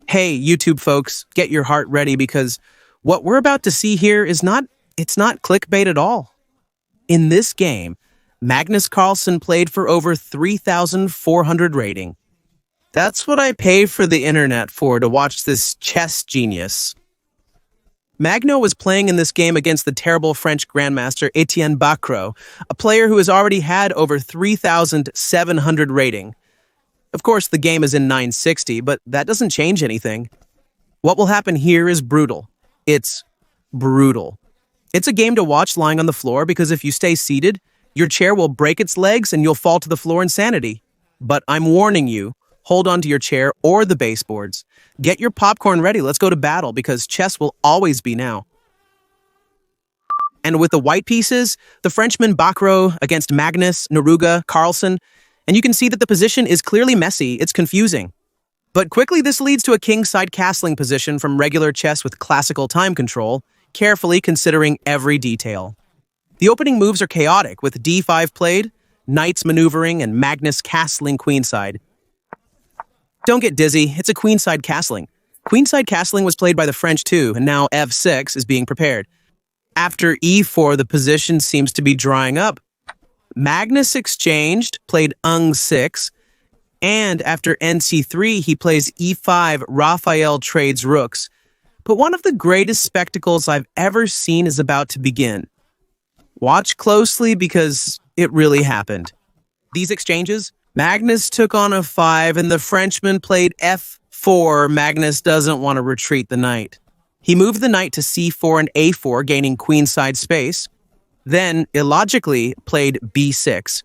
Hey, YouTube folks, get your heart ready because what we're about to see here it's not clickbait at all. In this game, Magnus Carlsen played for over 3,400 rating. That's what I pay for the internet for to watch this chess genius. Magno was playing in this game against the terrible French grandmaster Etienne Bacro, a player who has already had over 3,700 rating. Of course, the game is in 960, but that doesn't change anything. What will happen here is brutal. It's brutal. It's a game to watch lying on the floor because if you stay seated, your chair will break its legs and you'll fall to the floor in sanity. But I'm warning you, hold on to your chair or the baseboards. Get your popcorn ready, let's go to battle because chess will always be now. And with the white pieces, the Frenchman Bacro against Magnus, Neruga, Carlsen, and you can see that the position is clearly messy, it's confusing. But quickly this leads to a kingside castling position from regular chess with classical time control, carefully considering every detail. The opening moves are chaotic, with d5 played, knights maneuvering, and Magnus castling queenside. Don't get dizzy, it's a queenside castling. Queenside castling was played by the French too, and now f6 is being prepared. After e4, the position seems to be drying up. Magnus exchanged, played ung6, and after nc3, he plays e5, Raphael trades rooks. But one of the greatest spectacles I've ever seen is about to begin. Watch closely because it really happened. These exchanges, Magnus took on a 5 and the Frenchman played f4. Magnus doesn't want to retreat the knight. He moved the knight to c4 and a4, gaining queenside space. Then, illogically, played b6.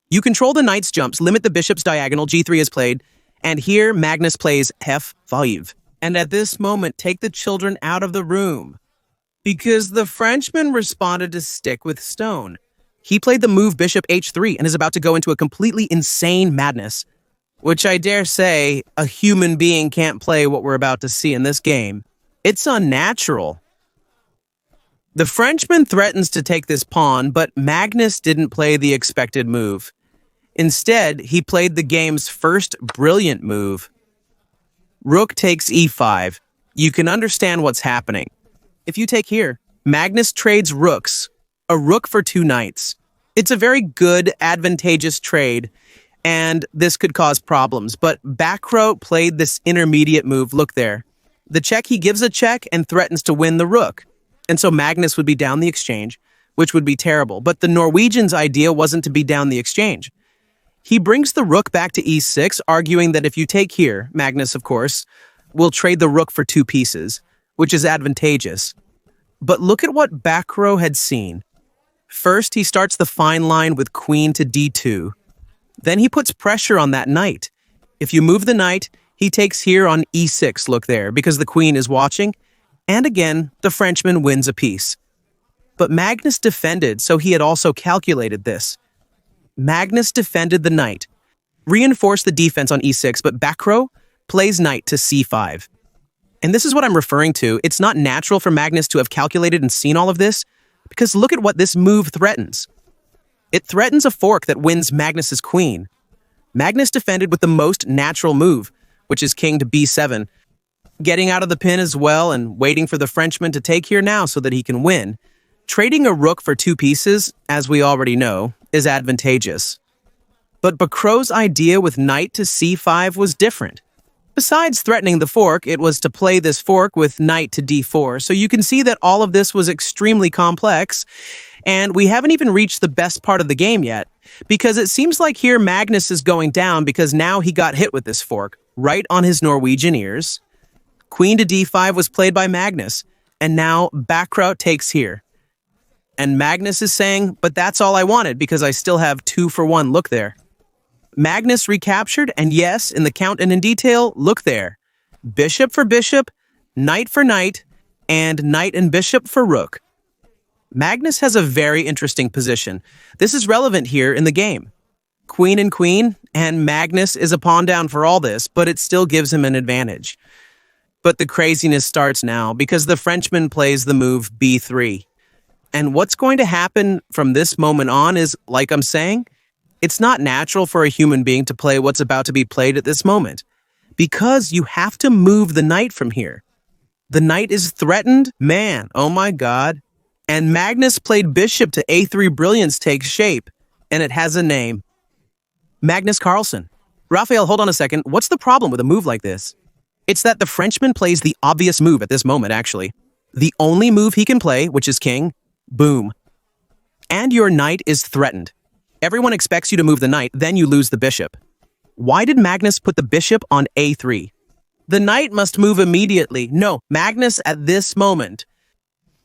You control the knight's jumps, limit the bishop's diagonal, g3 is played, and here Magnus plays f5. And at this moment, take the children out of the room. Because the Frenchman responded to stick with stone. He played the move bishop h3 and is about to go into a completely insane madness, which I dare say a human being can't play what we're about to see in this game. It's unnatural. The Frenchman threatens to take this pawn, but Magnus didn't play the expected move. Instead, he played the game's first brilliant move. Rook takes e5. You can understand what's happening. If you take here, Magnus trades rooks, a rook for 2 knights. It's a very good, advantageous trade, and this could cause problems, but Bacro played this intermediate move. Look there. The check, he gives a check and threatens to win the rook. And so Magnus would be down the exchange, which would be terrible. But the Norwegian's idea wasn't to be down the exchange. He brings the rook back to e6, arguing that if you take here, Magnus, of course, will trade the rook for 2 pieces, which is advantageous. But look at what Bacro had seen. First, he starts the fine line with queen to d2. Then he puts pressure on that knight. If you move the knight, he takes here on e6, look there, because the queen is watching. And again, the Frenchman wins a piece. But Magnus defended, so he had also calculated this. Magnus defended the knight, reinforced the defense on e6, but Bacro plays knight to c5. And this is what I'm referring to. It's not natural for Magnus to have calculated and seen all of this, because look at what this move threatens. It threatens a fork that wins Magnus's queen. Magnus defended with the most natural move, which is king to b7, getting out of the pin as well and waiting for the Frenchman to take here now so that he can win. Trading a rook for 2 pieces, as we already know, is advantageous. But Bacro's idea with knight to c5 was different. Besides threatening the fork, it was to play this fork with knight to d4, so you can see that all of this was extremely complex, and we haven't even reached the best part of the game yet, because it seems like here Magnus is going down because now he got hit with this fork, right on his Norwegian ears. Queen to d5 was played by Magnus, and now Bacro takes here. And Magnus is saying, but that's all I wanted because I still have 2 for 1, look there. Magnus recaptured, and yes, in the count and in detail, look there. Bishop for bishop, knight for knight, and knight and bishop for rook. Magnus has a very interesting position. This is relevant here in the game. Queen and queen, and Magnus is a pawn down for all this, but it still gives him an advantage. But the craziness starts now because the Frenchman plays the move b3. And what's going to happen from this moment on is, like I'm saying, it's not natural for a human being to play what's about to be played at this moment. Because you have to move the knight from here. The knight is threatened? Man, oh my god. And Magnus played bishop to a3 brilliance takes shape, and it has a name. Magnus Carlsen. Raphael, hold on a second. What's the problem with a move like this? It's that the Frenchman plays the obvious move at this moment, actually. The only move he can play, which is king, boom. And your knight is threatened. Everyone expects you to move the knight, then you lose the bishop. Why did Magnus put the bishop on a3? The knight must move immediately. No, Magnus at this moment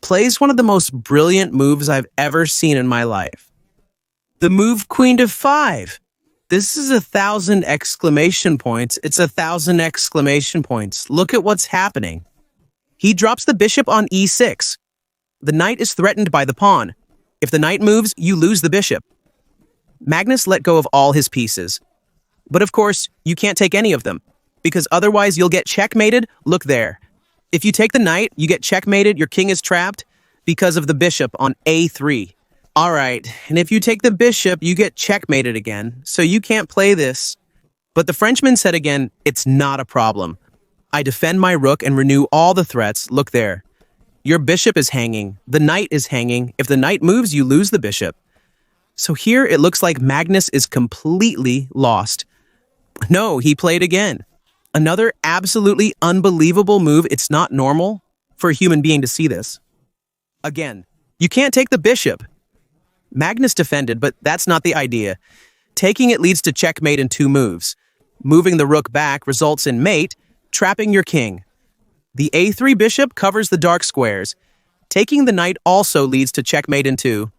plays one of the most brilliant moves I've ever seen in my life. The move queen to 5. This is 1,000 exclamation points. It's 1,000 exclamation points. Look at what's happening. He drops the bishop on e6. The knight is threatened by the pawn. If the knight moves, you lose the bishop. Magnus let go of all his pieces. But of course, you can't take any of them, because otherwise you'll get checkmated. Look there. If you take the knight, you get checkmated, your king is trapped because of the bishop on a3. All right, and if you take the bishop, you get checkmated again, so you can't play this. But the Frenchman said again, it's not a problem. I defend my rook and renew all the threats. Look there. Your bishop is hanging. The knight is hanging. If the knight moves, you lose the bishop. So here it looks like Magnus is completely lost. No, he played again. Another absolutely unbelievable move. It's not normal for a human being to see this. Again, you can't take the bishop. Magnus defended, but that's not the idea. Taking it leads to checkmate in 2 moves. Moving the rook back results in mate, trapping your king. The a3 bishop covers the dark squares. Taking the knight also leads to checkmate in 2.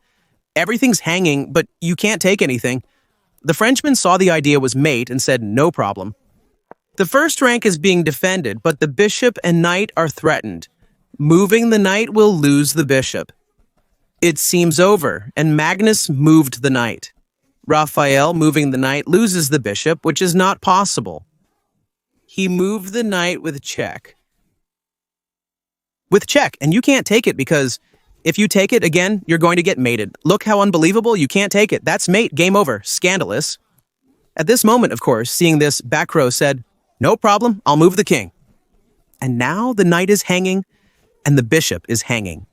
Everything's hanging, but you can't take anything. The Frenchman saw the idea was mate and said no problem. The first rank is being defended, but the bishop and knight are threatened. Moving the knight will lose the bishop. It seems over, and Magnus moved the knight. Raphael, moving the knight, loses the bishop, which is not possible. He moved the knight with check. With check, and you can't take it because if you take it again, you're going to get mated. Look how unbelievable, you can't take it. That's mate, game over, scandalous. At this moment, of course, seeing this, Bacro said, no problem, I'll move the king. And now the knight is hanging, and the bishop is hanging.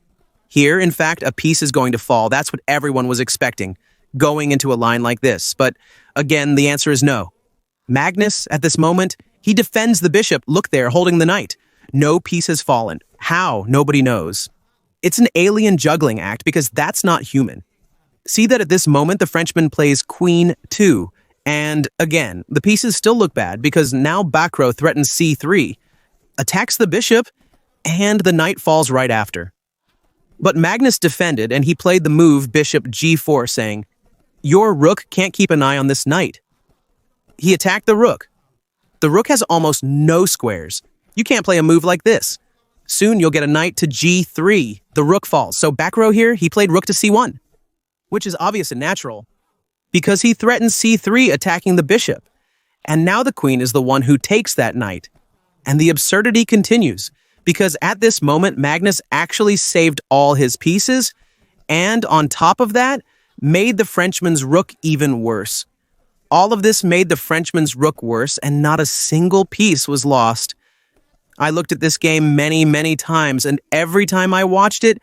Here, in fact, a piece is going to fall. That's what everyone was expecting, going into a line like this. But again, the answer is no. Magnus, at this moment, he defends the bishop. Look there, holding the knight. No piece has fallen. How? Nobody knows. It's an alien juggling act because that's not human. See that at this moment, the Frenchman plays queen 2. And again, the pieces still look bad because now Bacro threatens c3, attacks the bishop, and the knight falls right after. But Magnus defended, and he played the move bishop g4, saying, your rook can't keep an eye on this knight. He attacked the rook. The rook has almost no squares. You can't play a move like this. Soon you'll get a knight to g3. The rook falls. So Bacro here, he played rook to c1, which is obvious and natural, because he threatens c3 attacking the bishop. And now the queen is the one who takes that knight. And the absurdity continues, because at this moment, Magnus actually saved all his pieces, and on top of that, made the Frenchman's rook even worse. All of this made the Frenchman's rook worse, and not a single piece was lost. I looked at this game many, many times, and every time I watched it,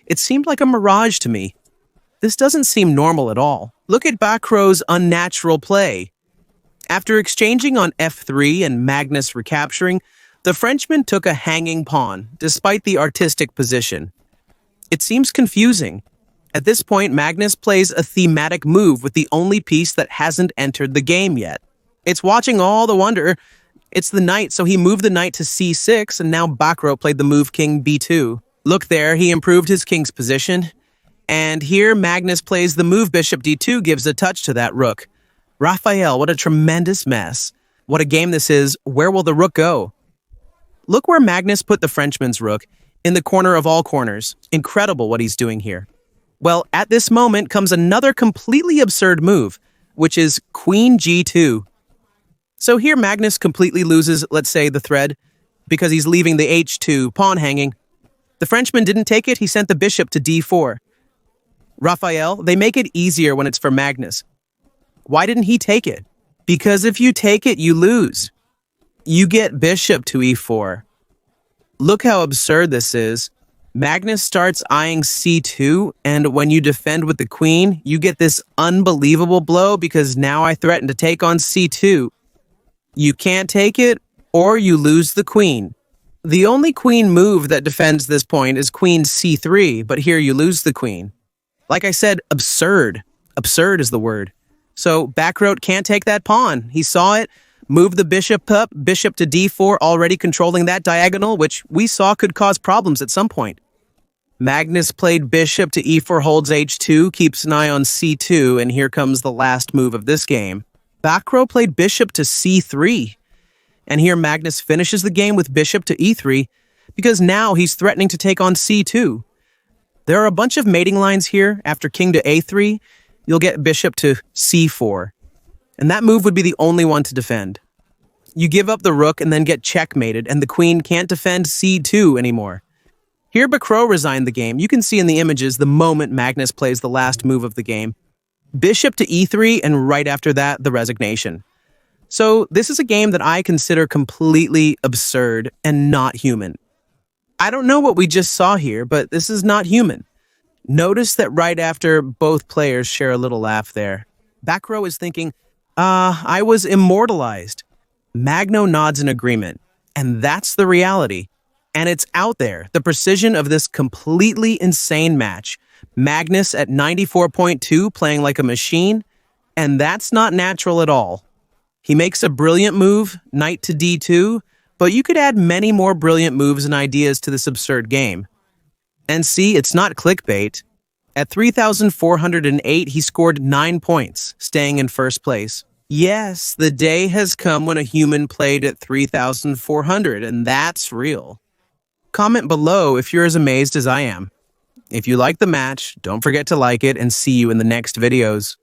it seemed like a mirage to me. This doesn't seem normal at all. Look at Bacro's unnatural play. After exchanging on f3 and Magnus recapturing, the Frenchman took a hanging pawn, despite the artistic position. It seems confusing. At this point, Magnus plays a thematic move with the only piece that hasn't entered the game yet. It's watching all the wonder. It's the knight, so he moved the knight to c6, and now Bacro played the move king b2. Look there, he improved his king's position. And here, Magnus plays the move bishop d2, gives a touch to that rook. Raphael, what a tremendous mess. What a game this is. Where will the rook go? Look where Magnus put the Frenchman's rook, in the corner of all corners. Incredible what he's doing here. Well, at this moment comes another completely absurd move, which is queen g2. So here Magnus completely loses, let's say, the thread, because he's leaving the h2 pawn hanging. The Frenchman didn't take it, he sent the bishop to d4. Raphael, they make it easier when it's for Magnus. Why didn't he take it? Because if you take it, you lose. you get bishop to e4. Look how absurd this is. Magnus starts eyeing c2, and when you defend with the queen, you get this unbelievable blow because now I threaten to take on c2. You can't take it, or you lose the queen. The only queen move that defends this point is queen c3, but here you lose the queen. Like I said, absurd. Absurd is the word. So Bacro can't take that pawn. He saw it, moved the bishop up, bishop to d4, already controlling that diagonal, which we saw could cause problems at some point. Magnus played bishop to e4 holds h2, keeps an eye on c2, and here comes the last move of this game. Bacro played bishop to c3, and here Magnus finishes the game with bishop to e3, because now he's threatening to take on c2. There are a bunch of mating lines here. After king to a3, you'll get bishop to c4, and that move would be the only one to defend. You give up the rook and then get checkmated, and the queen can't defend c2 anymore. Here Bacro resigned the game. You can see in the images the moment Magnus plays the last move of the game. Bishop to e3, and right after that, the resignation. So this is a game that I consider completely absurd and not human. I don't know what we just saw here, but this is not human. Notice that right after both players share a little laugh there. Bacro is thinking, I was immortalized. Magno nods in agreement, and that's the reality. And it's out there, the precision of this completely insane match. Magnus at 94.2 playing like a machine, and that's not natural at all. He makes a brilliant move, knight to d2, but you could add many more brilliant moves and ideas to this absurd game. And see, it's not clickbait. At 3,408, he scored 9 points, staying in first place. Yes, the day has come when a human played at 3,400, and that's real. Comment below if you're as amazed as I am. If you like the match, don't forget to like it and see you in the next videos.